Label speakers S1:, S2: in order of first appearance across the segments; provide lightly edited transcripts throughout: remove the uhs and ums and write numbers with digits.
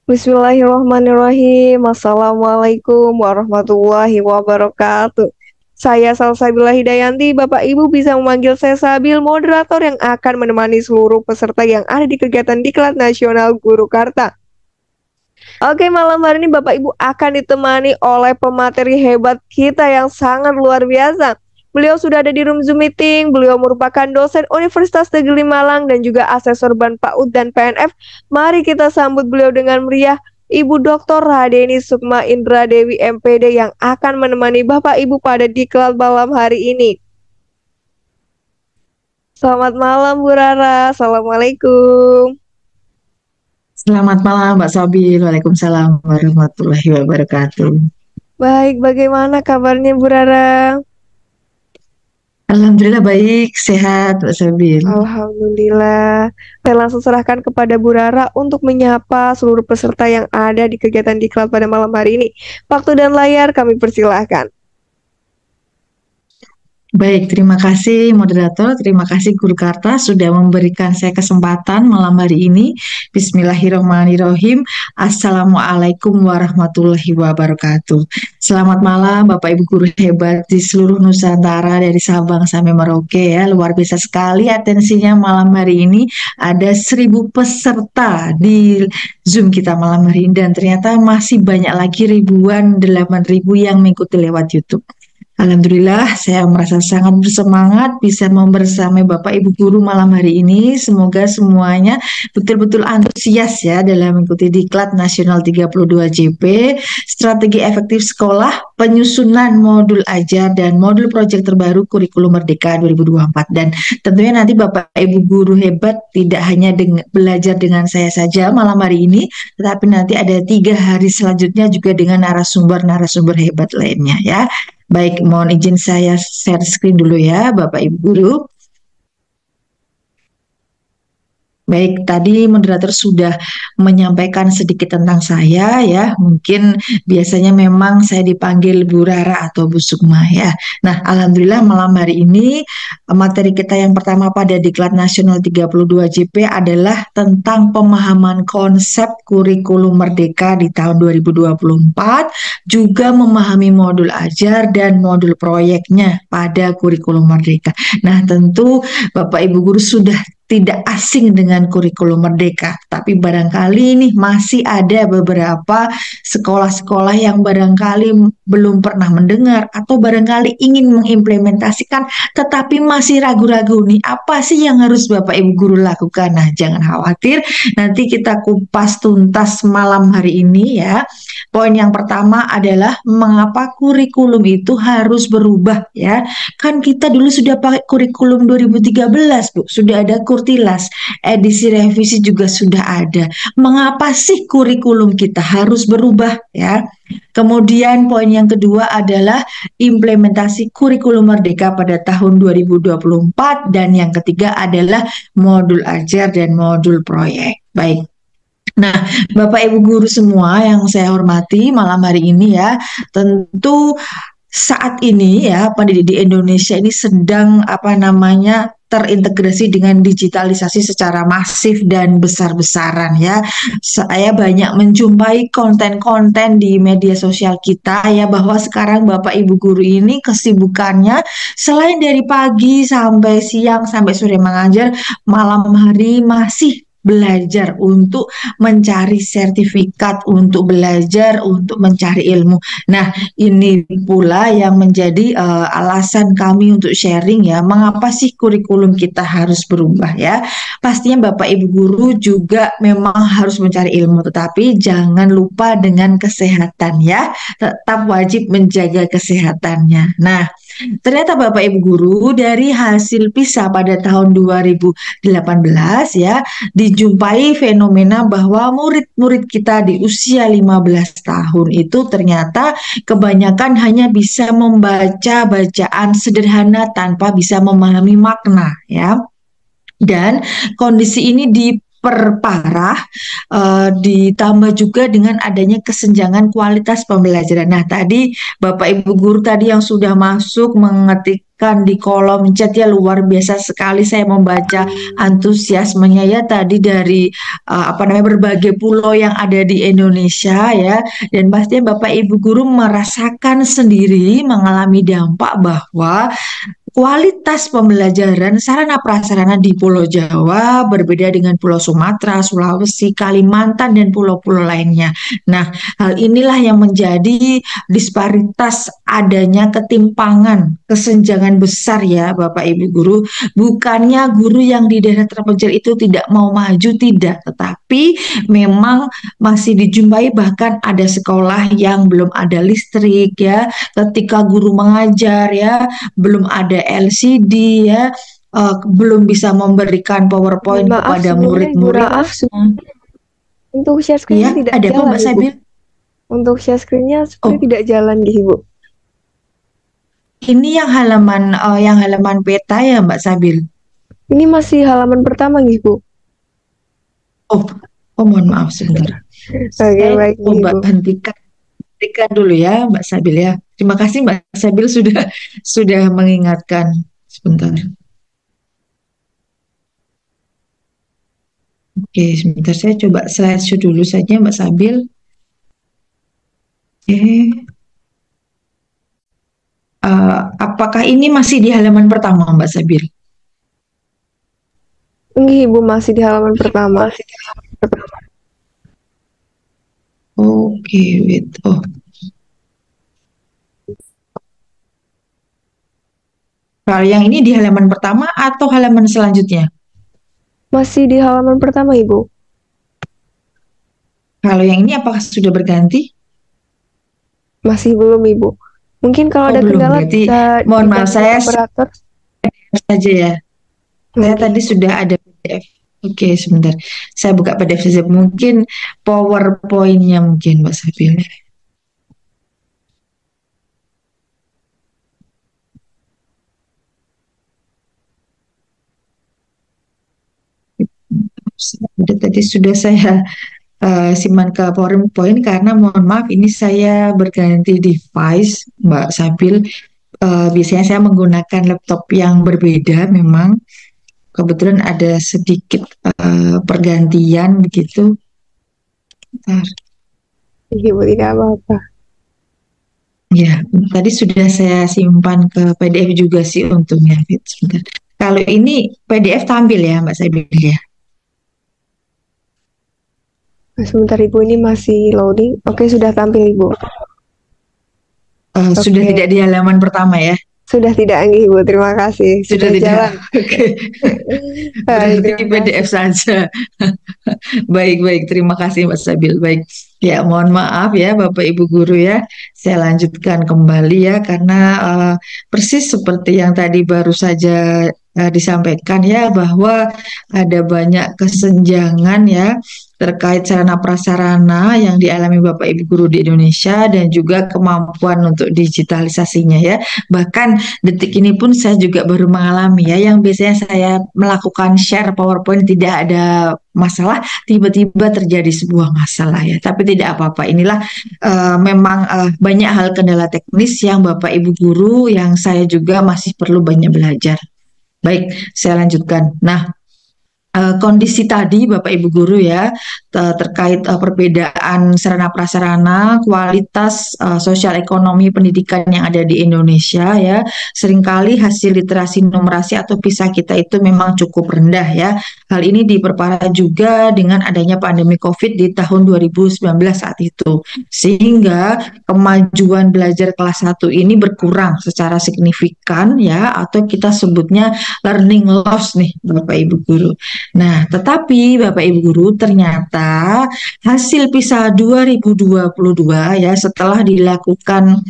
S1: Bismillahirrahmanirrahim. Assalamualaikum warahmatullahi wabarakatuh. Saya Salsabila Hidayanti. Bapak Ibu bisa memanggil saya Sabil, moderator yang akan menemani seluruh peserta yang ada di kegiatan Diklat Nasional Guru Karta. Oke, malam hari ini Bapak Ibu akan ditemani oleh pemateri hebat kita yang sangat luar biasa. Beliau sudah ada di room Zoom meeting, beliau merupakan dosen Universitas Negeri Malang dan juga asesor Ban PAUD dan PNF. Mari kita sambut beliau dengan meriah, Ibu Dr. Radeni Sukma Indra Dewi MPD yang akan menemani Bapak Ibu pada diklat malam hari ini. Selamat malam Bu Rara, Assalamualaikum.
S2: Selamat malam Mbak Sabil, Waalaikumsalam warahmatullahi wabarakatuh.
S1: Baik, bagaimana kabarnya Bu Rara?
S2: Alhamdulillah baik, sehat Mbak Sabil.
S1: Alhamdulillah. Saya langsung serahkan kepada Bu Rara untuk menyapa seluruh peserta yang ada di kegiatan diklat pada malam hari ini. Waktu dan layar kami persilahkan.
S2: Baik, terima kasih moderator, terima kasih Guru Karta sudah memberikan saya kesempatan malam hari ini. Bismillahirrahmanirrahim. Assalamualaikum warahmatullahi wabarakatuh. Selamat malam Bapak Ibu Guru hebat di seluruh Nusantara dari Sabang sampai Merauke ya. Luar biasa sekali atensinya malam hari ini. Ada 1.000 peserta di Zoom kita malam hari ini dan ternyata masih banyak lagi ribuan, 8.000 yang mengikuti lewat YouTube. Alhamdulillah, saya merasa sangat bersemangat bisa membersamai Bapak Ibu Guru malam hari ini. Semoga semuanya betul-betul antusias ya dalam mengikuti Diklat Nasional 32 JP, Strategi Efektif Sekolah, Penyusunan Modul Ajar, dan Modul Proyek Terbaru Kurikulum Merdeka 2024. Dan tentunya nanti Bapak Ibu Guru hebat tidak hanya belajar dengan saya saja malam hari ini, tetapi nanti ada 3 hari selanjutnya juga dengan narasumber-narasumber hebat lainnya ya. Baik, mohon izin saya share screen dulu ya, Bapak Ibu Guru. Baik, tadi moderator sudah menyampaikan sedikit tentang saya ya. Mungkin biasanya memang saya dipanggil Bu Rara atau Bu Sukma ya. Nah, alhamdulillah malam hari ini materi kita yang pertama pada Diklat Nasional 32 JP adalah tentang pemahaman konsep kurikulum merdeka di tahun 2024, juga memahami modul ajar dan modul proyeknya pada kurikulum merdeka. Nah, tentu Bapak Ibu Guru sudah tidak asing dengan kurikulum merdeka, tapi barangkali nih masih ada beberapa sekolah-sekolah yang barangkali belum pernah mendengar atau barangkali ingin mengimplementasikan tetapi masih ragu-ragu nih apa sih yang harus Bapak Ibu Guru lakukan. Nah, jangan khawatir, nanti kita kupas tuntas malam hari ini ya. Poin yang pertama adalah mengapa kurikulum itu harus berubah ya. Kan kita dulu sudah pakai kurikulum 2013 Bu, sudah ada Kurtilas, edisi revisi juga sudah ada. Mengapa sih kurikulum kita harus berubah ya? Kemudian poin yang kedua adalah implementasi kurikulum merdeka pada tahun 2024 dan yang ketiga adalah modul ajar dan modul proyek. Baik. Nah, Bapak Ibu Guru semua yang saya hormati malam hari ini ya, tentu saat ini ya pendidik di Indonesia ini sedang terintegrasi dengan digitalisasi secara masif dan besar-besaran ya. Saya banyak menjumpai konten-konten di media sosial kita ya bahwa sekarang Bapak Ibu Guru ini kesibukannya selain dari pagi sampai siang sampai sore mengajar, malam hari masih belajar untuk mencari sertifikat, untuk belajar, untuk mencari ilmu. Nah, ini pula yang menjadi alasan kami untuk sharing ya, mengapa sih kurikulum kita harus berubah ya. Pastinya Bapak Ibu Guru juga memang harus mencari ilmu, tetapi jangan lupa dengan kesehatan ya, tetap wajib menjaga kesehatannya. Nah, ternyata Bapak Ibu Guru dari hasil PISA pada tahun 2018 ya dijumpai fenomena bahwa murid-murid kita di usia 15 tahun itu ternyata kebanyakan hanya bisa membaca bacaan sederhana tanpa bisa memahami makna ya. Dan kondisi ini diperparah ditambah juga dengan adanya kesenjangan kualitas pembelajaran. Nah, tadi Bapak Ibu Guru tadi yang sudah masuk mengetik tuliskan di kolom chat ya, luar biasa sekali saya membaca antusiasmenya ya tadi dari berbagai pulau yang ada di Indonesia ya, dan pastinya Bapak Ibu guru merasakan sendiri mengalami dampak bahwa kualitas pembelajaran sarana prasarana di Pulau Jawa berbeda dengan Pulau Sumatera, Sulawesi, Kalimantan, dan pulau-pulau lainnya. Nah, hal inilah yang menjadi disparitas adanya ketimpangan, kesenjangan besar ya Bapak Ibu guru. Bukannya guru yang di daerah terpencil itu tidak mau maju, tidak. Tetapi memang masih dijumpai bahkan ada sekolah yang belum ada listrik ya, ketika guru mengajar ya, belum ada LCD ya, belum bisa memberikan PowerPoint
S1: Maaf
S2: kepada
S1: sebelumnya Ibu,
S2: murid-murid.
S1: untuk share
S2: Ya,
S1: screen tidak
S2: ada apa
S1: jalan
S2: Mbak
S1: Ibu.
S2: Sabil?
S1: Untuk share screen-nya seperti
S2: Oh,
S1: tidak jalan gitu Ibu.
S2: ini yang halaman peta ya Mbak Sabil.
S1: Ini masih halaman pertama gitu Bu.
S2: Oh, mohon maaf sebentar.
S1: Oke,
S2: Saya
S1: baik nih
S2: coba
S1: Ibu.
S2: hentikan dulu ya Mbak Sabil ya. Terima kasih Mbak Sabil sudah mengingatkan. Sebentar. Oke, sebentar saya coba slideshow dulu saja Mbak Sabil. Oke. Apakah ini masih di halaman pertama Mbak Sabil?
S1: Ini Ibu masih di halaman pertama.
S2: Oke, wait. Oh, kalau yang ini di halaman pertama atau halaman selanjutnya?
S1: Masih di halaman pertama Ibu.
S2: Kalau yang ini apakah sudah berganti?
S1: Masih belum Ibu. Mungkin kalau
S2: Oh,
S1: ada
S2: belum.
S1: kendala
S2: Berarti
S1: bisa
S2: mohon maaf,
S1: dibantu
S2: saya
S1: operator.
S2: saja ya. Saya
S1: Oke.
S2: tadi sudah ada PDF. Oke, sebentar. Saya buka PDF saja. Mungkin PowerPoint-nya mungkin Mbak Sabil. Tadi sudah saya simpan ke PowerPoint karena mohon maaf ini saya berganti device Mbak Sabil. Biasanya saya menggunakan laptop yang berbeda memang. Kebetulan ada sedikit pergantian begitu. Bentar.
S1: Ibu tidak apa-apa.
S2: Ya, tadi sudah saya simpan ke PDF juga sih untungnya. Sebentar. Kalau ini PDF tampil ya Mbak Sabil ya.
S1: Sebentar Ibu, ini masih loading. Oke, sudah tampil Ibu.
S2: Sudah
S1: Oke.
S2: tidak di halaman pertama ya.
S1: Sudah tidak Ibu, terima kasih.
S2: Sudah tidak.
S1: jalan.
S2: Oke.
S1: Baik,
S2: Berarti
S1: terima kasih.
S2: PDF saja. Baik, terima kasih Mas Sabil. Baik, ya mohon maaf ya Bapak Ibu guru ya. Saya lanjutkan kembali ya karena persis seperti yang tadi baru saja disampaikan ya bahwa ada banyak kesenjangan ya terkait sarana prasarana yang dialami Bapak Ibu guru di Indonesia dan juga kemampuan untuk digitalisasinya ya. Bahkan detik ini pun saya juga baru mengalami ya, yang biasanya saya melakukan share PowerPoint tidak ada masalah, tiba-tiba terjadi sebuah masalah ya. Tapi tidak apa-apa, inilah memang banyak hal kendala teknis yang Bapak Ibu guru yang saya juga masih perlu banyak belajar. Baik, saya lanjutkan. Nah, kondisi tadi Bapak Ibu guru ya terkait perbedaan sarana prasarana, kualitas sosial ekonomi pendidikan yang ada di Indonesia ya, seringkali hasil literasi numerasi atau PISA kita itu memang cukup rendah ya. Hal ini diperparah juga dengan adanya pandemi COVID di tahun 2019 saat itu, sehingga kemajuan belajar kelas 1 ini berkurang secara signifikan ya, atau kita sebutnya learning loss nih Bapak Ibu guru. Nah, tetapi Bapak Ibu guru ternyata hasil PISA 2022 ya setelah dilakukan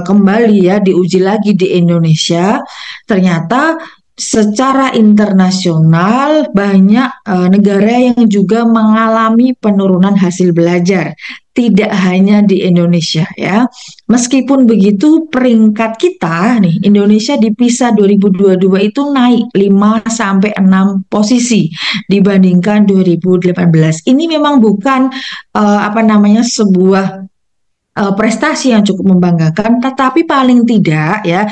S2: kembali ya diuji lagi di Indonesia, ternyata secara internasional banyak negara yang juga mengalami penurunan hasil belajar, tidak hanya di Indonesia ya. Meskipun begitu peringkat kita nih Indonesia di PISA 2022 itu naik 5 sampai 6 posisi dibandingkan 2018. Ini memang bukan sebuah prestasi yang cukup membanggakan, tetapi paling tidak ya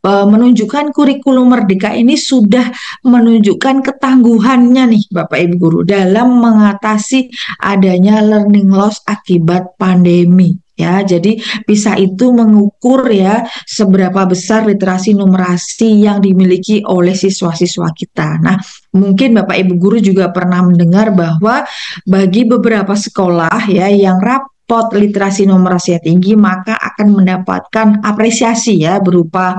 S2: menunjukkan kurikulum merdeka ini sudah menunjukkan ketangguhannya nih Bapak Ibu guru dalam mengatasi adanya learning loss akibat pandemi. Ya, jadi PISA itu mengukur ya seberapa besar literasi numerasi yang dimiliki oleh siswa-siswa kita. Nah, mungkin Bapak Ibu guru juga pernah mendengar bahwa bagi beberapa sekolah ya yang rapot literasi numerasinya tinggi maka akan mendapatkan apresiasi ya berupa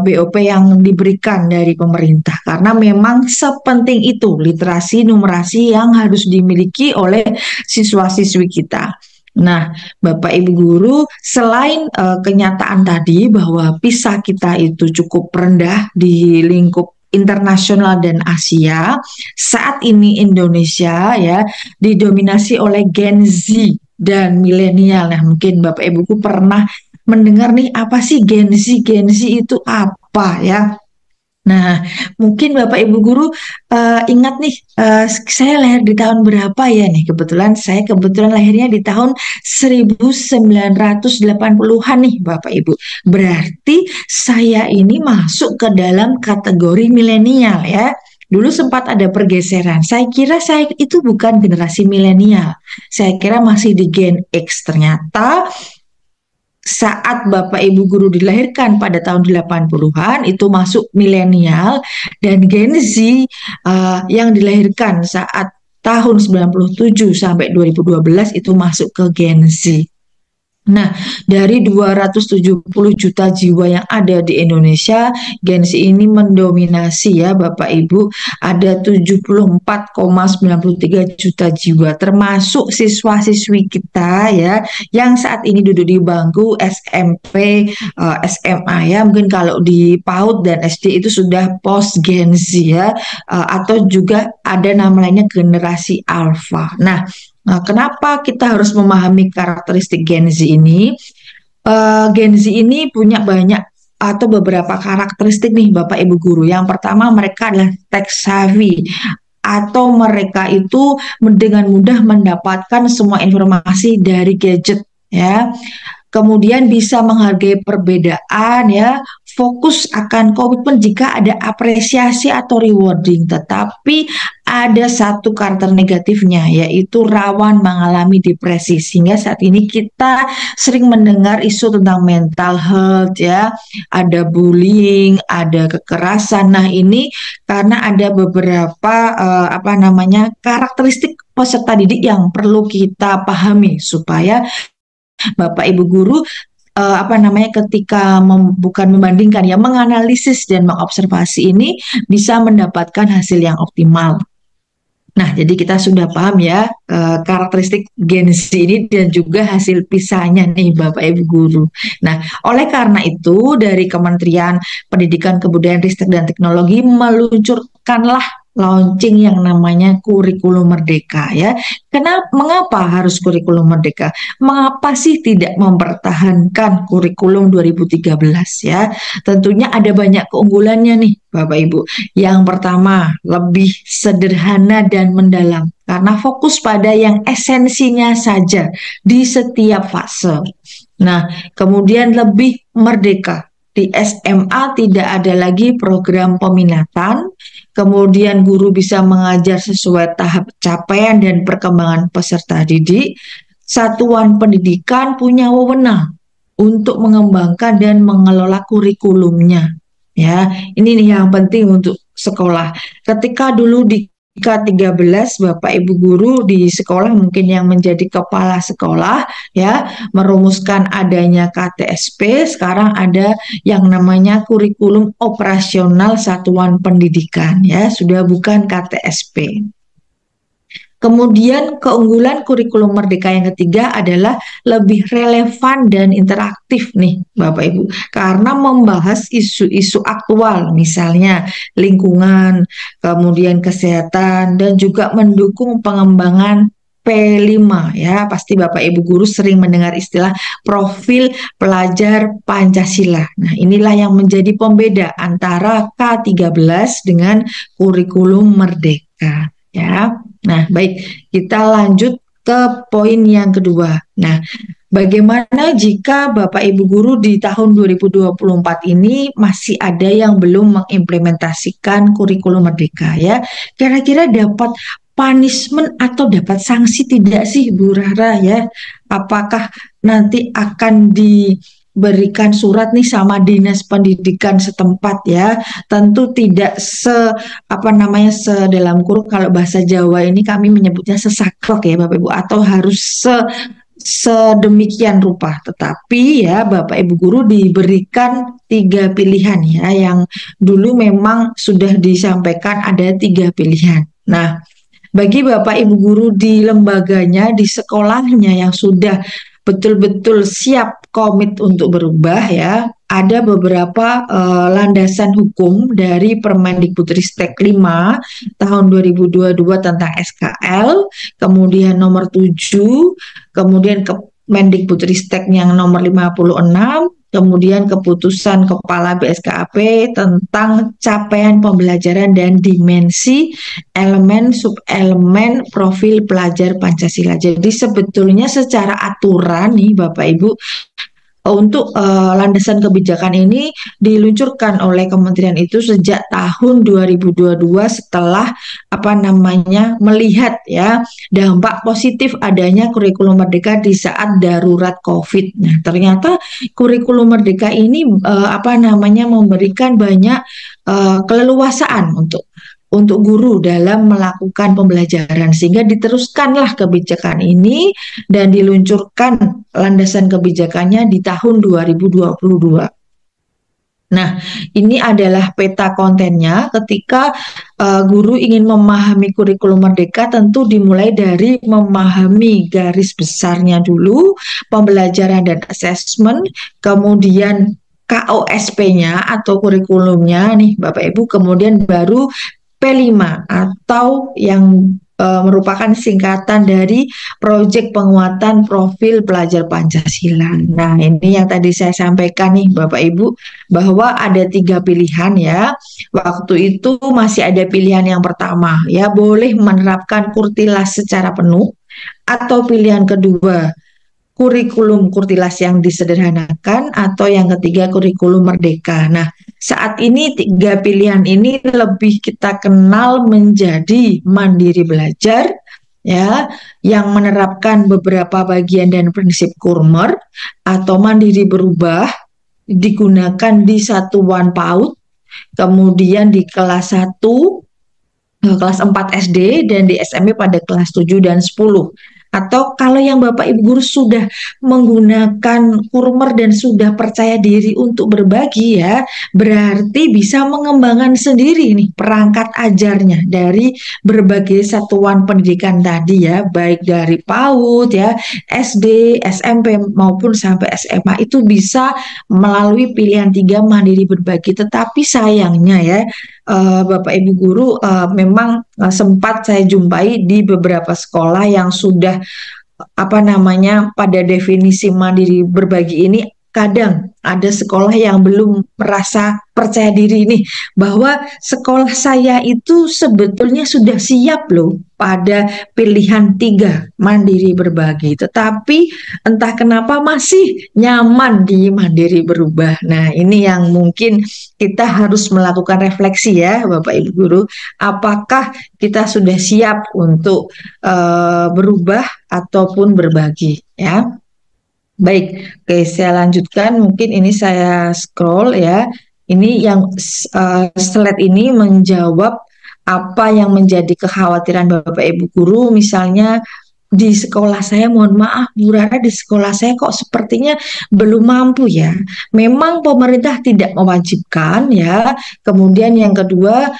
S2: BOP yang diberikan dari pemerintah karena memang sepenting itu literasi numerasi yang harus dimiliki oleh siswa-siswi kita. Nah, Bapak Ibu guru, selain kenyataan tadi bahwa PISA kita itu cukup rendah di lingkup internasional dan Asia, saat ini Indonesia ya didominasi oleh Gen Z dan milenial. Nah, mungkin Bapak Ibu guru pernah mendengar nih apa sih Gen Z? Gen Z itu apa ya? Nah, mungkin Bapak Ibu guru ingat nih, saya lahir di tahun berapa ya nih? Kebetulan lahirnya di tahun 1980-an nih Bapak Ibu. Berarti saya ini masuk ke dalam kategori milenial ya. Dulu sempat ada pergeseran. Saya kira saya itu bukan generasi milenial. Saya kira masih di Gen X. Ternyata saat Bapak Ibu guru dilahirkan pada tahun 80-an itu masuk milenial dan Gen Z yang dilahirkan saat tahun 97 sampai 2012 itu masuk ke Gen Z. Nah, dari 270 juta jiwa yang ada di Indonesia, Gen Z ini mendominasi ya Bapak Ibu, ada 74,93 juta jiwa, termasuk siswa-siswi kita ya, yang saat ini duduk di bangku SMP, SMA ya, mungkin kalau di PAUD dan SD itu sudah post Gen Z ya, atau juga ada nama lainnya generasi Alpha. Nah, kenapa kita harus memahami karakteristik Gen Z ini? Gen Z ini punya banyak atau beberapa karakteristik nih Bapak Ibu guru. Yang pertama mereka adalah tech savvy atau mereka itu dengan mudah mendapatkan semua informasi dari gadget ya. Kemudian bisa menghargai perbedaan ya, fokus akan komitmen jika ada apresiasi atau rewarding. Tetapi ada satu karakter negatifnya yaitu rawan mengalami depresi. Sehingga saat ini kita sering mendengar isu tentang mental health ya, ada bullying, ada kekerasan. Nah, ini karena ada beberapa karakteristik peserta didik yang perlu kita pahami supaya Bapak Ibu guru ketika bukan membandingkan ya menganalisis dan mengobservasi ini bisa mendapatkan hasil yang optimal. Nah, jadi kita sudah paham ya karakteristik Gen Z ini dan juga hasil PISA-nya nih Bapak Ibu guru. Nah, oleh karena itu dari Kementerian Pendidikan, Kebudayaan, Ristek dan Teknologi meluncurkanlah launching yang namanya kurikulum merdeka ya. Mengapa harus kurikulum merdeka? Mengapa sih tidak mempertahankan kurikulum 2013 ya? Tentunya ada banyak keunggulannya nih Bapak Ibu. Yang pertama, lebih sederhana dan mendalam karena fokus pada yang esensinya saja di setiap fase. Nah, kemudian lebih merdeka. Di SMA tidak ada lagi program peminatan, kemudian guru bisa mengajar sesuai tahap capaian dan perkembangan peserta didik. Satuan pendidikan punya wewenang untuk mengembangkan dan mengelola kurikulumnya. Ya, ini nih yang penting untuk sekolah. Ketika dulu di K13 Bapak Ibu guru di sekolah mungkin yang menjadi kepala sekolah ya merumuskan adanya KTSP, sekarang ada yang namanya kurikulum operasional satuan pendidikan ya, sudah bukan KTSP. Kemudian keunggulan kurikulum merdeka yang ketiga adalah lebih relevan dan interaktif nih Bapak Ibu. Karena membahas isu-isu aktual misalnya lingkungan, kemudian kesehatan dan juga mendukung pengembangan P5 ya. Pasti Bapak Ibu guru sering mendengar istilah profil pelajar Pancasila. Nah, inilah yang menjadi pembeda antara K13 dengan kurikulum merdeka ya. Nah, baik, kita lanjut ke poin yang kedua. Nah, Bagaimana jika Bapak Ibu guru di tahun 2024 ini masih ada yang belum mengimplementasikan kurikulum Merdeka ya? Kira-kira dapat punishment atau dapat sanksi tidak sih Bu Rara ya? Apakah nanti akan diberikan surat nih sama dinas pendidikan setempat ya? Tentu tidak apa namanya sedalam kurung, kalau bahasa Jawa ini kami menyebutnya sesakrok ya Bapak Ibu, atau harus sedemikian rupa. Tetapi ya Bapak Ibu guru diberikan tiga pilihan ya, yang dulu memang sudah disampaikan ada tiga pilihan. Nah, bagi Bapak Ibu guru di lembaganya, di sekolahnya yang sudah betul-betul siap komit untuk berubah ya, ada beberapa landasan hukum dari Permendikbudristek 5 tahun 2022 tentang SKL, kemudian nomor 7, kemudian Kemendikbudristek yang nomor 56, kemudian keputusan Kepala BSKAP tentang capaian pembelajaran dan dimensi elemen subelemen profil pelajar Pancasila. Jadi sebetulnya secara aturan nih Bapak Ibu, untuk landasan kebijakan ini diluncurkan oleh kementerian itu sejak tahun 2022 setelah apa namanya melihat ya dampak positif adanya kurikulum Merdeka di saat darurat COVID. Nah, ternyata kurikulum Merdeka ini apa namanya memberikan banyak keleluasaan untuk guru dalam melakukan pembelajaran, sehingga diteruskanlah kebijakan ini dan diluncurkan landasan kebijakannya di tahun 2022. Nah, ini adalah peta kontennya ketika guru ingin memahami kurikulum Merdeka, tentu dimulai dari memahami garis besarnya dulu, pembelajaran dan assessment, kemudian KOSP-nya atau kurikulumnya nih Bapak Ibu, kemudian baru P5 atau yang merupakan singkatan dari Proyek Penguatan Profil Pelajar Pancasila. Nah, ini yang tadi saya sampaikan nih Bapak Ibu, bahwa ada tiga pilihan ya. Waktu itu masih ada pilihan yang pertama ya, boleh menerapkan kurtilas secara penuh, atau pilihan kedua kurikulum kurtilas yang disederhanakan, atau yang ketiga kurikulum merdeka. Nah, saat ini tiga pilihan ini lebih kita kenal menjadi mandiri belajar ya, yang menerapkan beberapa bagian dan prinsip Kurmer, atau mandiri berubah digunakan di satuan PAUD, kemudian di kelas 1, kelas 4 SD, dan di SMP pada kelas 7 dan 10. Atau kalau yang Bapak Ibu guru sudah menggunakan Kurmer dan sudah percaya diri untuk berbagi ya, berarti bisa mengembangkan sendiri nih perangkat ajarnya dari berbagai satuan pendidikan tadi ya, baik dari PAUD ya, SD, SMP maupun sampai SMA, itu bisa melalui pilihan 3 mandiri berbagi. Tetapi sayangnya ya, Bapak Ibu guru, memang sempat saya jumpai di beberapa sekolah yang sudah apa namanya pada definisi mandiri berbagi ini, kadang ada sekolah yang belum merasa percaya diri nih bahwa sekolah saya itu sebetulnya sudah siap loh pada pilihan 3 mandiri berbagi, tetapi entah kenapa masih nyaman di mandiri berubah. Nah, ini yang mungkin kita harus melakukan refleksi ya Bapak Ibu guru, apakah kita sudah siap untuk berubah ataupun berbagi ya. Baik, oke, saya lanjutkan. Mungkin ini saya scroll ya. Ini yang slide ini menjawab apa yang menjadi kekhawatiran Bapak Ibu guru. Misalnya di sekolah saya, mohon maaf Bu Rara, di sekolah saya kok sepertinya belum mampu ya. Memang pemerintah tidak mewajibkan ya. Kemudian yang kedua,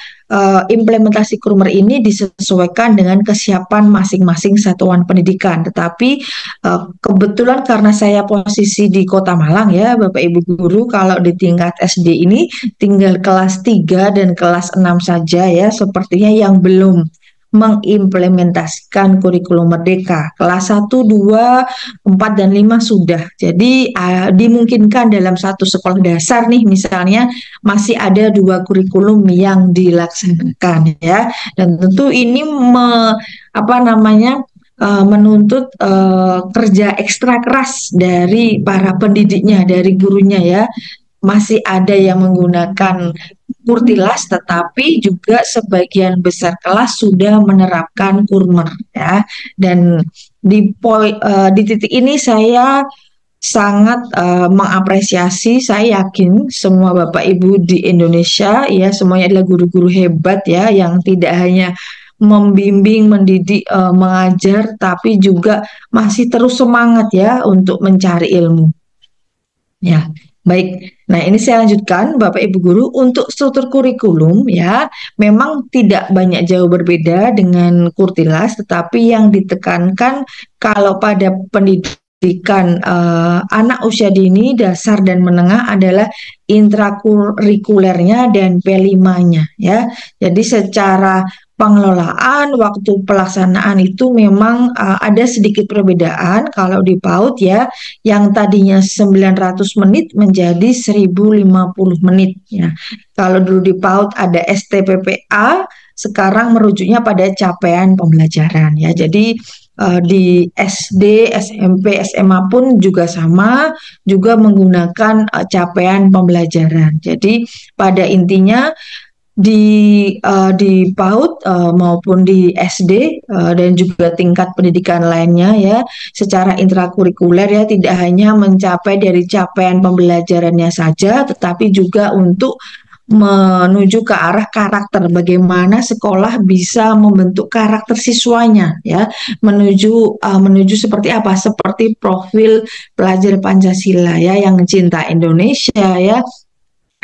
S2: implementasi Kurmer ini disesuaikan dengan kesiapan masing-masing satuan pendidikan. Tetapi kebetulan karena saya posisi di Kota Malang ya Bapak Ibu guru, kalau di tingkat SD ini tinggal kelas 3 dan kelas 6 saja ya, sepertinya yang belum mengimplementasikan kurikulum merdeka. Kelas 1, 2, 4, dan 5 sudah. Jadi dimungkinkan dalam satu sekolah dasar nih misalnya masih ada 2 kurikulum yang dilaksanakan ya. Dan tentu ini menuntut kerja ekstra keras dari para pendidiknya, dari gurunya ya. Masih ada yang menggunakan kurtilas, tetapi juga sebagian besar kelas sudah menerapkan kurmer ya. Dan di titik ini saya sangat mengapresiasi. Saya yakin semua Bapak Ibu di Indonesia ya semuanya adalah guru-guru hebat ya, yang tidak hanya membimbing, mendidik, mengajar, tapi juga masih terus semangat ya untuk mencari ilmu. Ya, baik. Nah, ini saya lanjutkan, Bapak Ibu guru, untuk struktur kurikulum ya, memang tidak banyak jauh berbeda dengan Kurtilas, tetapi yang ditekankan kalau pada pendidikan anak usia dini, dasar dan menengah adalah intrakurikulernya dan P5-nya ya. Jadi secara pengelolaan waktu pelaksanaan itu memang ada sedikit perbedaan kalau di PAUD ya, yang tadinya 900 menit menjadi 1050 menit ya. Kalau dulu di PAUD ada STPPA, sekarang merujuknya pada capaian pembelajaran ya. Jadi di SD, SMP, SMA pun juga sama, juga menggunakan capaian pembelajaran. Jadi pada intinya di PAUD maupun di SD dan juga tingkat pendidikan lainnya ya, secara intrakurikuler ya, tidak hanya mencapai dari capaian pembelajarannya saja, tetapi juga untuk menuju ke arah karakter, bagaimana sekolah bisa membentuk karakter siswanya ya, menuju seperti apa, seperti profil pelajar Pancasila ya, yang cinta Indonesia ya,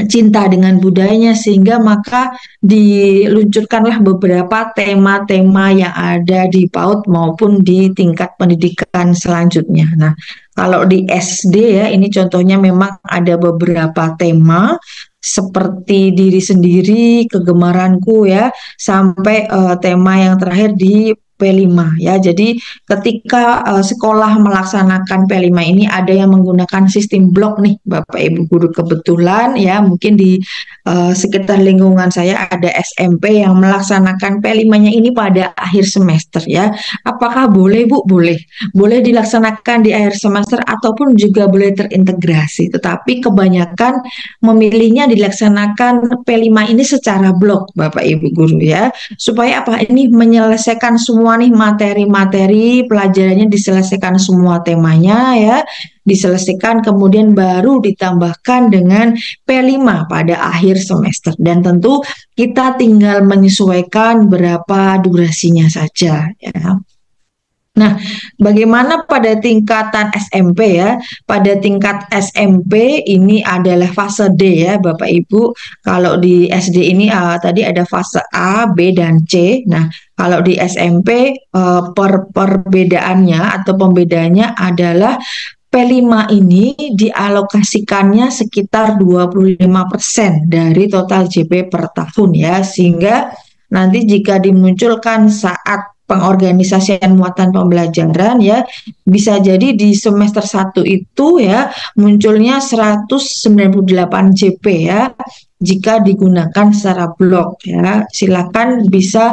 S2: cinta dengan budayanya, sehingga maka diluncurkanlah beberapa tema-tema yang ada di PAUD maupun di tingkat pendidikan selanjutnya. Nah, kalau di SD ya, ini contohnya memang ada beberapa tema seperti diri sendiri, kegemaranku ya, sampai tema yang terakhir di P5 ya. Jadi ketika sekolah melaksanakan P5 ini ada yang menggunakan sistem blok nih Bapak Ibu guru, kebetulan ya mungkin di sekitar lingkungan saya ada SMP yang melaksanakan P5-nya ini pada akhir semester ya. Apakah boleh Bu? Boleh. Boleh dilaksanakan di akhir semester ataupun juga boleh terintegrasi. Tetapi kebanyakan memilihnya dilaksanakan P5 ini secara blok Bapak Ibu guru ya. Supaya apa? Ini menyelesaikan semua nih materi-materi pelajarannya, diselesaikan semua temanya ya, diselesaikan kemudian baru ditambahkan dengan P5 pada akhir semester, dan tentu kita tinggal menyesuaikan berapa durasinya saja ya. Nah, bagaimana pada tingkatan SMP ya? Pada tingkat SMP ini adalah fase D ya, Bapak Ibu. Kalau di SD ini tadi ada fase A, B, dan C. Nah, kalau di SMP perbedaannya atau pembedanya adalah P5 ini dialokasikannya sekitar 25% dari total JP per tahun ya, sehingga nanti jika dimunculkan saat pengorganisasian muatan pembelajaran ya, bisa jadi di semester 1 itu ya munculnya 198 JP ya, jika digunakan secara blok ya. Silakan bisa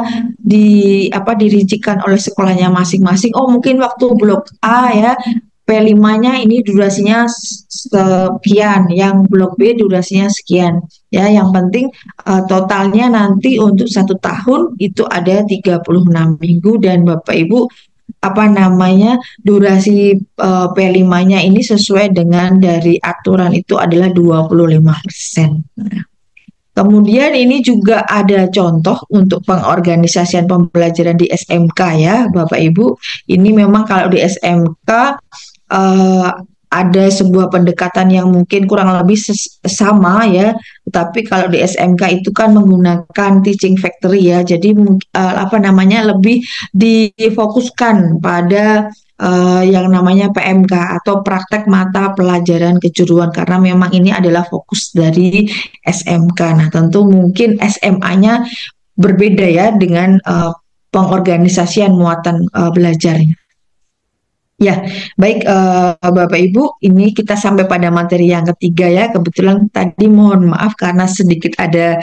S2: dirincikan oleh sekolahnya masing-masing. Oh, mungkin waktu blok A ya, P5-nya ini durasinya sekian, yang blok B durasinya sekian. Ya, yang penting totalnya nanti untuk 1 tahun itu ada 36 minggu, dan Bapak Ibu durasi P5-nya ini sesuai dengan dari aturan itu adalah 25%. Nah, kemudian ini juga ada contoh untuk pengorganisasian pembelajaran di SMK ya Bapak Ibu. Ini memang kalau di SMK ada sebuah pendekatan yang mungkin kurang lebih sama ya, tapi kalau di SMK itu kan menggunakan teaching factory ya, jadi lebih difokuskan pada yang namanya PMK atau praktek mata pelajaran kejuruan, karena memang ini adalah fokus dari SMK. Nah, tentu mungkin SMA-nya berbeda ya dengan pengorganisasian muatan belajarnya. Ya, baik Bapak Ibu, ini kita sampai pada materi yang ketiga ya. Kebetulan tadi mohon maaf karena sedikit ada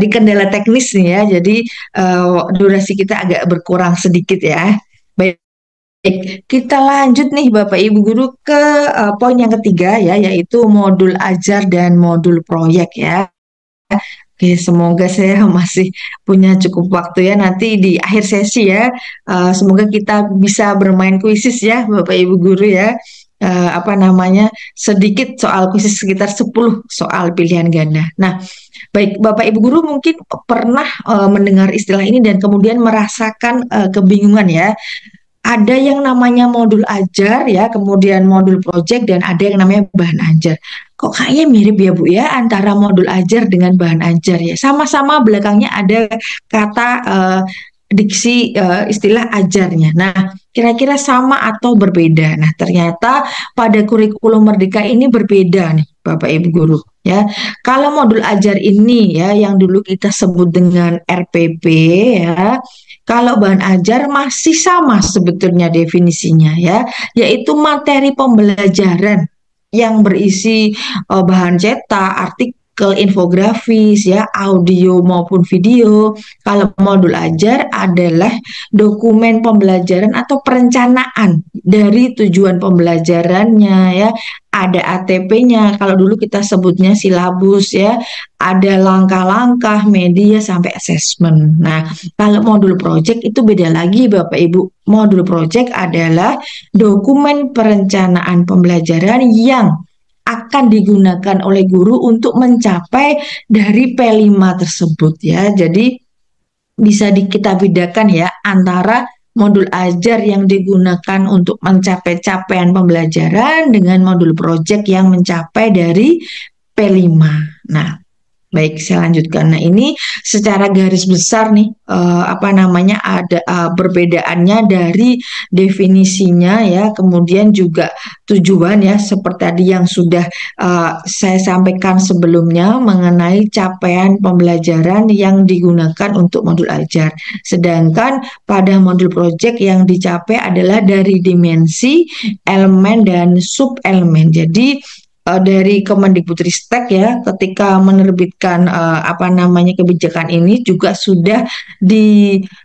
S2: kendala teknis nih ya. Jadi durasi kita agak berkurang sedikit ya. Baik. Kita lanjut nih Bapak Ibu Guru ke poin yang ketiga ya, yaitu modul ajar dan modul proyek ya. Oke, semoga saya masih punya cukup waktu ya nanti di akhir sesi ya. Semoga kita bisa bermain kuisis ya Bapak Ibu Guru ya. Apa namanya, sedikit soal kuisis sekitar 10 soal pilihan ganda. Nah, baik Bapak Ibu Guru mungkin pernah mendengar istilah ini dan kemudian merasakan kebingungan ya. Ada yang namanya modul ajar ya, kemudian modul project dan ada yang namanya bahan ajar. Kok kayaknya mirip ya Bu ya antara modul ajar dengan bahan ajar ya. Sama-sama belakangnya ada kata diksi istilah ajarnya. Nah, kira-kira sama atau berbeda? Nah, ternyata pada kurikulum Merdeka ini berbeda nih Bapak Ibu Guru ya. Kalau modul ajar ini ya yang dulu kita sebut dengan RPP ya, kalau bahan ajar masih sama sebetulnya definisinya ya, yaitu materi pembelajaran yang berisi bahan cetak, artikel, infografis ya, audio maupun video. Kalau modul ajar adalah dokumen pembelajaran atau perencanaan dari tujuan pembelajarannya ya. Ada ATP-nya, kalau dulu kita sebutnya silabus ya, ada langkah-langkah, media sampai asesmen. Nah, kalau modul project itu beda lagi Bapak Ibu. Modul project adalah dokumen perencanaan pembelajaran yang akan digunakan oleh guru untuk mencapai dari P5 tersebut ya. Jadi bisa kita bedakan ya antara modul ajar yang digunakan untuk mencapai capaian pembelajaran dengan modul project yang mencapai dari P5. Nah, baik, saya lanjutkan. Nah, ini secara garis besar nih apa namanya ada perbedaannya dari definisinya ya, kemudian juga tujuan ya seperti tadi yang sudah saya sampaikan sebelumnya mengenai capaian pembelajaran yang digunakan untuk modul ajar. Sedangkan pada modul project yang dicapai adalah dari dimensi, elemen dan sub elemen. Jadi dari Kemendikbudristek ya ketika menerbitkan apa namanya kebijakan ini juga sudah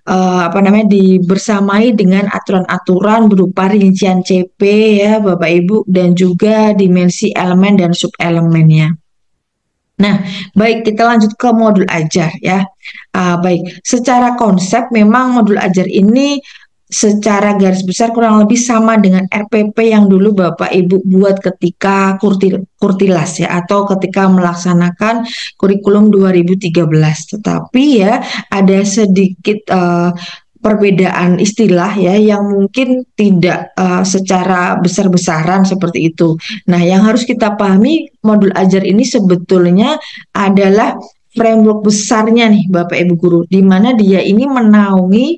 S2: apa namanya dibersamai dengan aturan-aturan berupa rincian CP ya Bapak Ibu dan juga dimensi elemen dan sub elemennya. Nah, baik kita lanjut ke modul ajar ya. Baik, secara konsep memang modul ajar ini secara garis besar kurang lebih sama dengan RPP yang dulu Bapak Ibu buat ketika kurtilas ya atau ketika melaksanakan kurikulum 2013. Tetapi ya ada sedikit perbedaan istilah ya yang mungkin tidak secara besar-besaran seperti itu. Nah, yang harus kita pahami modul ajar ini sebetulnya adalah framework besarnya nih Bapak Ibu Guru, di mana dia ini menaungi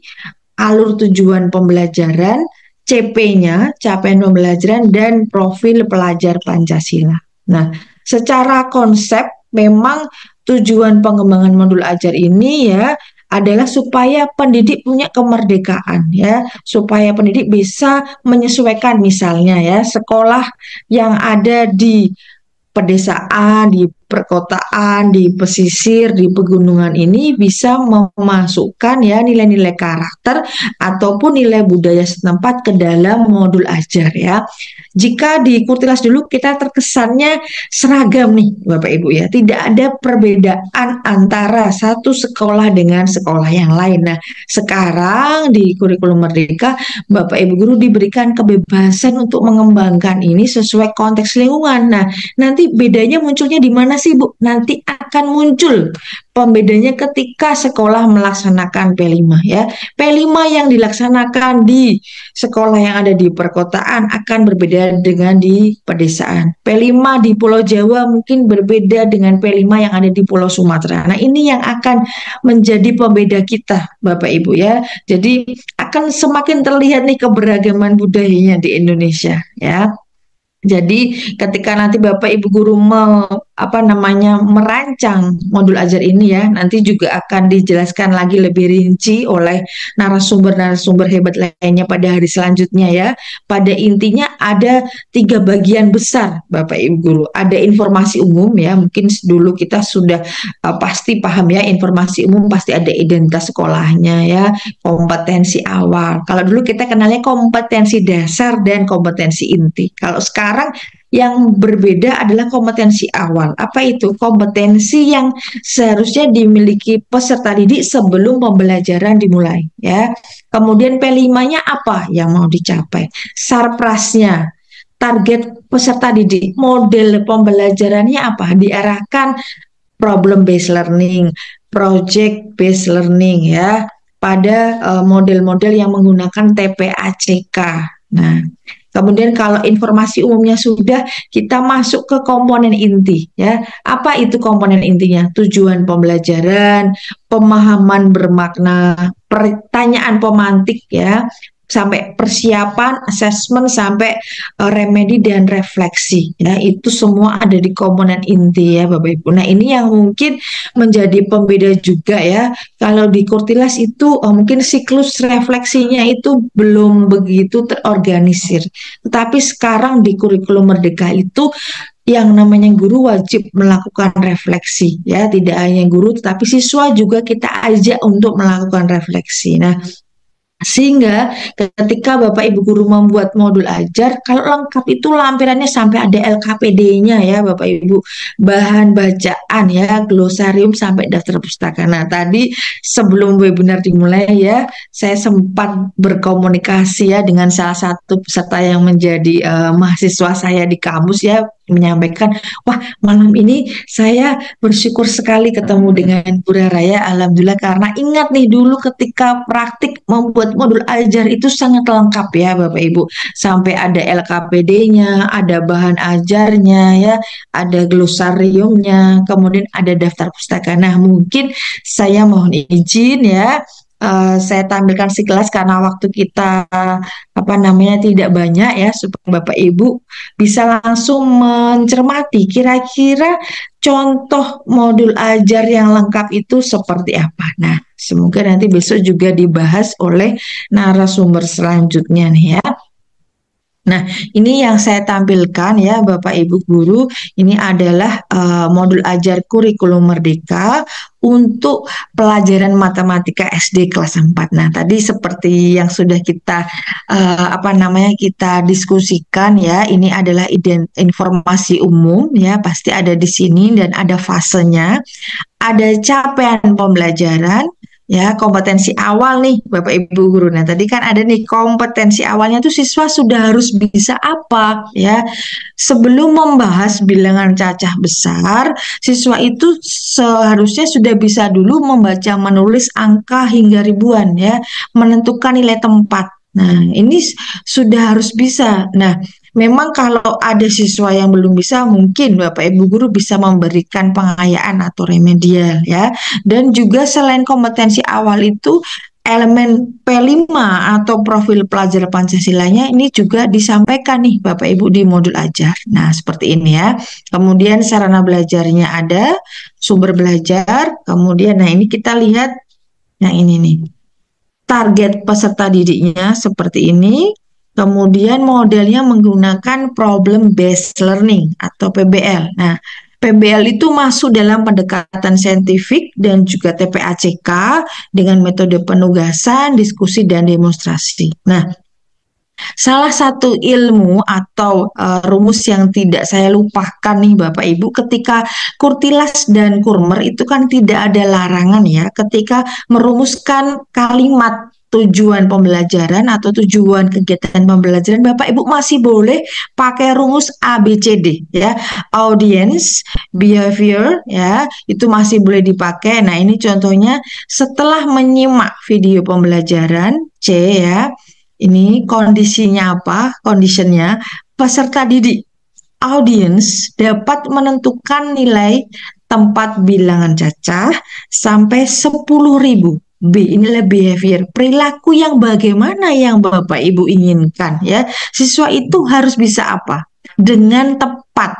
S2: alur tujuan pembelajaran, CP-nya, capaian pembelajaran, dan profil pelajar Pancasila. Nah, secara konsep memang tujuan pengembangan modul ajar ini ya adalah supaya pendidik punya kemerdekaan ya, supaya pendidik bisa menyesuaikan misalnya ya sekolah yang ada di pedesaan, di perkotaan, di pesisir, di pegunungan ini bisa memasukkan ya nilai-nilai karakter ataupun nilai budaya setempat ke dalam modul ajar ya. Jika di Kurtilas dulu kita terkesannya seragam nih Bapak Ibu ya, tidak ada perbedaan antara satu sekolah dengan sekolah yang lain. Nah, sekarang di kurikulum Merdeka Bapak Ibu guru diberikan kebebasan untuk mengembangkan ini sesuai konteks lingkungan. Nah, nanti bedanya munculnya di mana sih Bu? Nanti akan muncul pembedanya ketika sekolah melaksanakan P5 ya. P5 yang dilaksanakan di sekolah yang ada di perkotaan akan berbeda dengan di pedesaan. P5 di Pulau Jawa mungkin berbeda dengan P5 yang ada di Pulau Sumatera. Nah, ini yang akan menjadi pembeda kita Bapak Ibu ya. Jadi akan semakin terlihat nih keberagaman budayanya di Indonesia ya. Jadi ketika nanti Bapak Ibu guru merancang modul ajar ini ya. Nanti juga akan dijelaskan lagi lebih rinci oleh narasumber-narasumber hebat lainnya pada hari selanjutnya ya. Pada intinya ada 3 bagian besar Bapak Ibu Guru. Ada informasi umum ya, mungkin dulu kita sudah pasti paham ya, informasi umum pasti ada identitas sekolahnya ya, kompetensi awal. Kalau dulu kita kenalnya kompetensi dasar dan kompetensi inti. Kalau sekarang yang berbeda adalah kompetensi awal. Apa itu? Kompetensi yang seharusnya dimiliki peserta didik sebelum pembelajaran dimulai ya. Kemudian P5-nya apa yang mau dicapai? Sarprasnya, target peserta didik, model pembelajarannya apa? Diarahkan problem based learning, project based learning ya, pada model-model yang menggunakan TPACK. Nah, kemudian kalau informasi umumnya sudah, kita masuk ke komponen inti ya. Apa itu komponen intinya? Tujuan pembelajaran, pemahaman bermakna, pertanyaan pemantik ya, sampai persiapan, assessment, sampai remedi dan refleksi ya. Itu semua ada di komponen inti ya Bapak Ibu. Nah, ini yang mungkin menjadi pembeda juga ya. Kalau di Kurtilas itu mungkin siklus refleksinya itu belum begitu terorganisir. Tetapi sekarang di kurikulum Merdeka itu yang namanya guru wajib melakukan refleksi ya, tidak hanya guru tetapi siswa juga kita ajak untuk melakukan refleksi. Nah, sehingga ketika Bapak Ibu Guru membuat modul ajar, kalau lengkap itu lampirannya sampai ada LKPD-nya ya Bapak Ibu, bahan bacaan ya, glosarium sampai daftar pustaka. Nah, tadi sebelum webinar dimulai ya, saya sempat berkomunikasi ya dengan salah satu peserta yang menjadi mahasiswa saya di kampus ya, menyampaikan, wah malam ini saya bersyukur sekali ketemu dengan Bu Rara ya, alhamdulillah, karena ingat nih dulu ketika praktik membuat modul ajar itu sangat lengkap ya Bapak Ibu, sampai ada LKPD-nya, ada bahan ajarnya ya, ada glosariumnya, kemudian ada daftar pustaka. Nah, mungkin saya mohon izin ya, saya tampilkan sekilas karena waktu kita tidak banyak ya, supaya Bapak Ibu bisa langsung mencermati kira-kira contoh modul ajar yang lengkap itu seperti apa. Nah, semoga nanti besok juga dibahas oleh narasumber selanjutnya nih ya. Nah, ini yang saya tampilkan ya Bapak Ibu Guru, ini adalah modul ajar kurikulum Merdeka untuk pelajaran matematika SD kelas 4. Nah, tadi seperti yang sudah kita kita diskusikan ya, ini adalah informasi umum ya, pasti ada di sini dan ada fasenya, ada capaian pembelajaran, ya, kompetensi awal nih Bapak Ibu Guru. Nah, tadi kan ada nih kompetensi awalnya tuh siswa sudah harus bisa apa ya. Sebelum membahas bilangan cacah besar, siswa itu seharusnya sudah bisa dulu membaca menulis angka hingga ribuan ya, menentukan nilai tempat. Nah, ini sudah harus bisa. Nah, memang kalau ada siswa yang belum bisa, mungkin Bapak Ibu Guru bisa memberikan pengayaan atau remedial ya. Dan juga selain kompetensi awal itu, elemen P5 atau profil pelajar Pancasilanya ini juga disampaikan nih Bapak Ibu di modul ajar. Nah, seperti ini ya. Kemudian sarana belajarnya ada, sumber belajar, kemudian nah ini kita lihat, nah ini nih. Target peserta didiknya seperti ini. Kemudian modelnya menggunakan problem based learning atau PBL. Nah, PBL itu masuk dalam pendekatan saintifik dan juga TPACK dengan metode penugasan, diskusi, dan demonstrasi. Nah, salah satu ilmu atau rumus yang tidak saya lupakan nih Bapak Ibu, ketika Kurtilas dan Kurmer itu kan tidak ada larangan ya ketika merumuskan kalimat tujuan pembelajaran atau tujuan kegiatan pembelajaran, Bapak Ibu masih boleh pakai rumus ABCD ya. Audience, behavior ya, itu masih boleh dipakai. Nah, ini contohnya setelah menyimak video pembelajaran C ya. Ini kondisinya apa? Conditionnya peserta didik, audience dapat menentukan nilai tempat bilangan cacah sampai 10.000. B, inilah behavior, perilaku yang bagaimana yang Bapak Ibu inginkan ya. Siswa itu harus bisa apa? Dengan tepat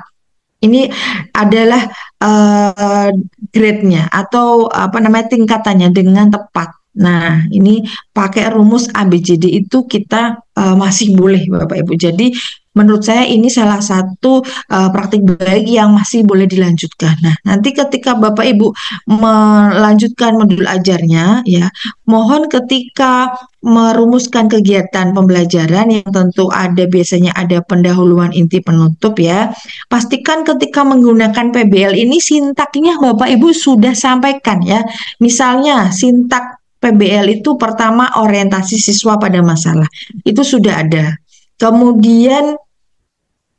S2: Ini adalah eh, grade-nya atau apa namanya tingkatannya dengan tepat. Nah, ini pakai rumus ABCD itu kita masih boleh Bapak Ibu. Jadi menurut saya ini salah satu praktik baik yang masih boleh dilanjutkan. Nah, nanti ketika Bapak Ibu melanjutkan modul ajarnya ya, mohon ketika merumuskan kegiatan pembelajaran yang tentu ada biasanya ada pendahuluan inti penutup ya. Pastikan ketika menggunakan PBL ini sintaknya Bapak Ibu sudah sampaikan ya. Misalnya sintak PBL itu pertama orientasi siswa pada masalah. Itu sudah ada. Kemudian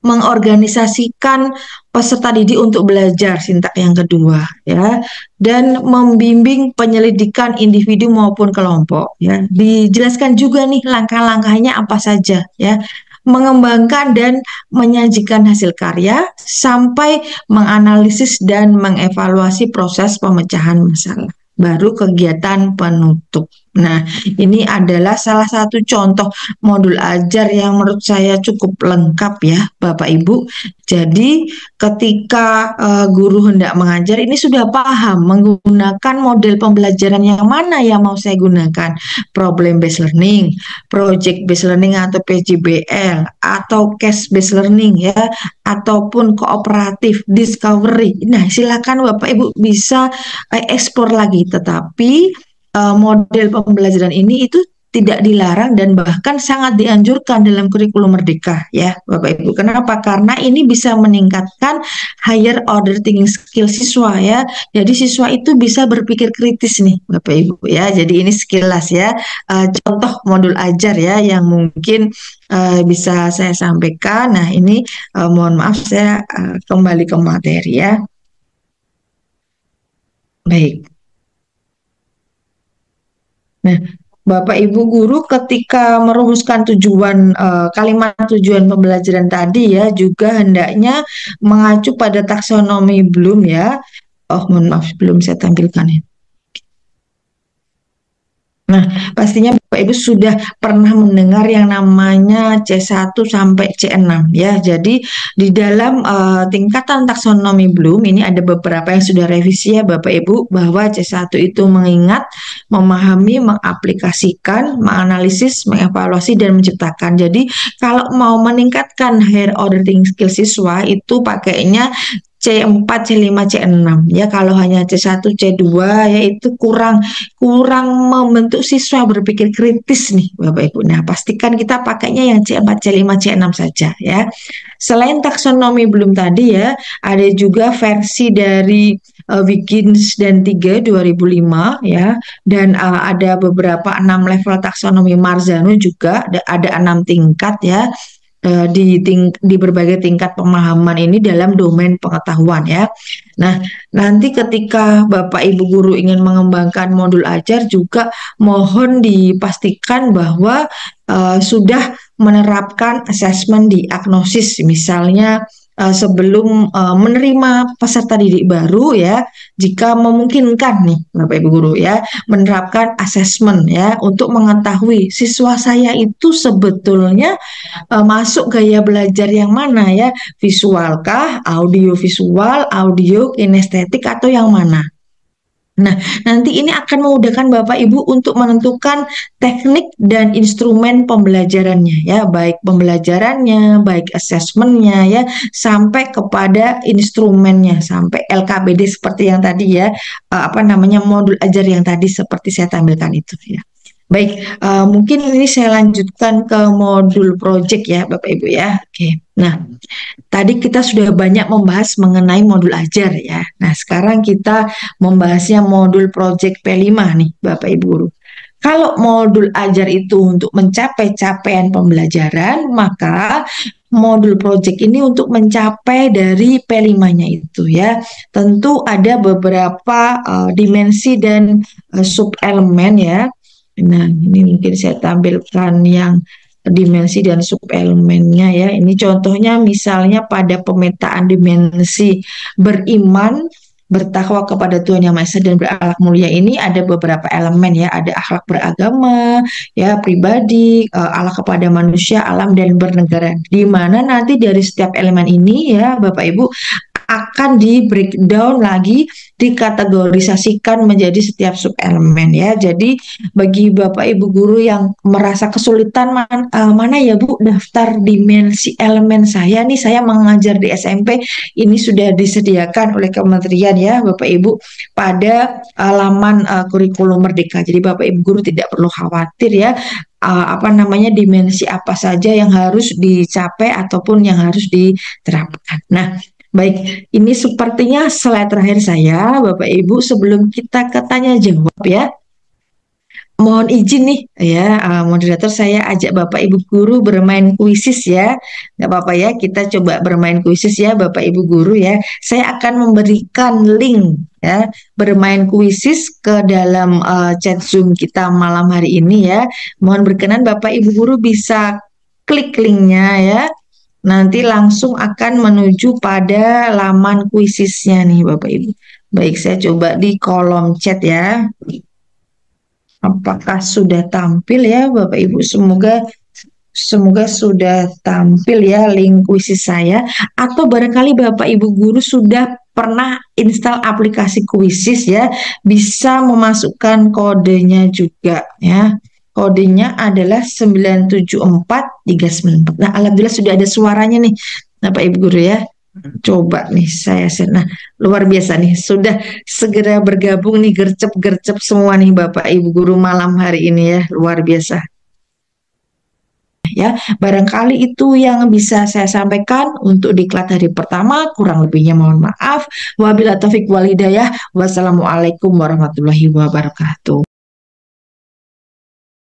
S2: mengorganisasikan peserta didik untuk belajar sintak yang kedua ya, dan membimbing penyelidikan individu maupun kelompok ya. Dijelaskan juga nih langkah-langkahnya apa saja ya, mengembangkan dan menyajikan hasil karya sampai menganalisis dan mengevaluasi proses pemecahan masalah, baru kegiatan penutup. Nah, ini adalah salah satu contoh modul ajar yang menurut saya cukup lengkap ya, Bapak Ibu. Jadi, ketika guru hendak mengajar ini sudah paham menggunakan model pembelajaran yang mana yang mau saya gunakan. Problem based learning, project based learning atau PJBL, atau case based learning ya, ataupun kooperatif, discovery. Nah, silakan Bapak Ibu bisa eksplor lagi, tetapi model pembelajaran ini itu tidak dilarang dan bahkan sangat dianjurkan dalam kurikulum Merdeka ya Bapak Ibu. Kenapa? Karena ini bisa meningkatkan higher order thinking skill siswa ya. Jadi siswa itu bisa berpikir kritis nih Bapak Ibu ya. Jadi ini sekilas ya contoh modul ajar ya yang mungkin bisa saya sampaikan. Nah ini mohon maaf saya kembali ke materi ya. Baik. Nah, Bapak Ibu guru ketika merumuskan tujuan kalimat tujuan pembelajaran tadi ya juga hendaknya mengacu pada taksonomi Bloom ya. Oh, mohon maaf belum saya tampilkan ya. Nah, pastinya Bapak Ibu sudah pernah mendengar yang namanya C1 sampai C6 ya. Jadi di dalam tingkatan taksonomi Bloom ini ada beberapa yang sudah revisi ya Bapak Ibu, bahwa C1 itu mengingat, memahami, mengaplikasikan, menganalisis, mengevaluasi dan menciptakan. Jadi kalau mau meningkatkan higher order thinking skill siswa itu pakainya C4, C5, C6 ya. Kalau hanya C1, C2 ya itu kurang membentuk siswa berpikir kritis nih Bapak Ibu. Nah, pastikan kita pakainya yang C4, C5, C6 saja ya. Selain taksonomi belum tadi ya, ada juga versi dari Wiggins dan 3 2005 ya, dan ada beberapa 6 level taksonomi Marzano juga, ada 6 tingkat ya. Di berbagai tingkat pemahaman ini dalam domain pengetahuan ya. Nah, nanti ketika Bapak Ibu guru ingin mengembangkan modul ajar juga mohon dipastikan bahwa sudah menerapkan asesmen diagnosis, misalnya sebelum menerima peserta didik baru ya, jika memungkinkan nih Bapak Ibu guru ya, menerapkan asesmen ya untuk mengetahui siswa saya itu sebetulnya masuk gaya belajar yang mana ya, visualkah, audio visual, audio kinestetik atau yang mana. Nah, nanti ini akan memudahkan Bapak Ibu untuk menentukan teknik dan instrumen pembelajarannya ya, baik pembelajarannya, baik asesmennya ya, sampai kepada instrumennya, sampai LKBD seperti yang tadi ya, apa namanya modul ajar yang tadi seperti saya tampilkan itu ya. Baik, mungkin ini saya lanjutkan ke modul project ya Bapak Ibu ya. Oke, nah tadi kita sudah banyak membahas mengenai modul ajar ya. Nah sekarang kita membahasnya modul project P5 nih Bapak Ibu guru. Kalau modul ajar itu untuk mencapai capaian pembelajaran, maka modul project ini untuk mencapai dari P5-nya itu ya. Tentu ada beberapa dimensi dan sub-elemen ya. Nah, ini mungkin saya tampilkan yang dimensi dan sub-elemennya ya. Ini contohnya misalnya pada pemetaan dimensi beriman, bertakwa kepada Tuhan Yang Maha Esa dan berakhlak mulia, ini ada beberapa elemen ya. Ada akhlak beragama, ya pribadi, akhlak kepada manusia, alam dan bernegara. Di mana nanti dari setiap elemen ini ya Bapak Ibu akan di breakdown lagi, dikategorisasikan menjadi setiap sub elemen ya. Jadi bagi Bapak Ibu guru yang merasa kesulitan mana ya Bu daftar dimensi elemen saya nih, saya mengajar di SMP, ini sudah disediakan oleh kementerian ya Bapak Ibu pada laman kurikulum Merdeka. Jadi Bapak Ibu guru tidak perlu khawatir ya, dimensi apa saja yang harus dicapai ataupun yang harus diterapkan. Nah, baik, ini sepertinya slide terakhir saya, Bapak Ibu, sebelum kita ke tanya jawab ya. Mohon izin nih ya, moderator, saya ajak Bapak Ibu guru bermain kuisis ya. Nggak apa-apa ya, kita coba bermain kuisis ya Bapak Ibu guru ya. Saya akan memberikan link ya, bermain kuisis ke dalam chat Zoom kita malam hari ini ya. Mohon berkenan Bapak Ibu guru bisa klik linknya ya. Nanti langsung akan menuju pada laman kuisisnya nih Bapak Ibu. Baik, saya coba di kolom chat ya. Apakah sudah tampil ya Bapak Ibu? Semoga sudah tampil ya link kuisis saya. Atau barangkali Bapak Ibu guru sudah pernah install aplikasi kuisis ya, bisa memasukkan kodenya juga ya. Kodenya adalah 974394. Nah, alhamdulillah sudah ada suaranya nih Bapak Ibu guru ya. Coba nih saya share. Nah, luar biasa nih, sudah segera bergabung nih, gercep-gercep semua nih Bapak Ibu guru malam hari ini ya, luar biasa. Ya, barangkali itu yang bisa saya sampaikan untuk diklat hari pertama, kurang lebihnya mohon maaf. Wabillahi taufik wal hidayah. Wassalamualaikum warahmatullahi wabarakatuh.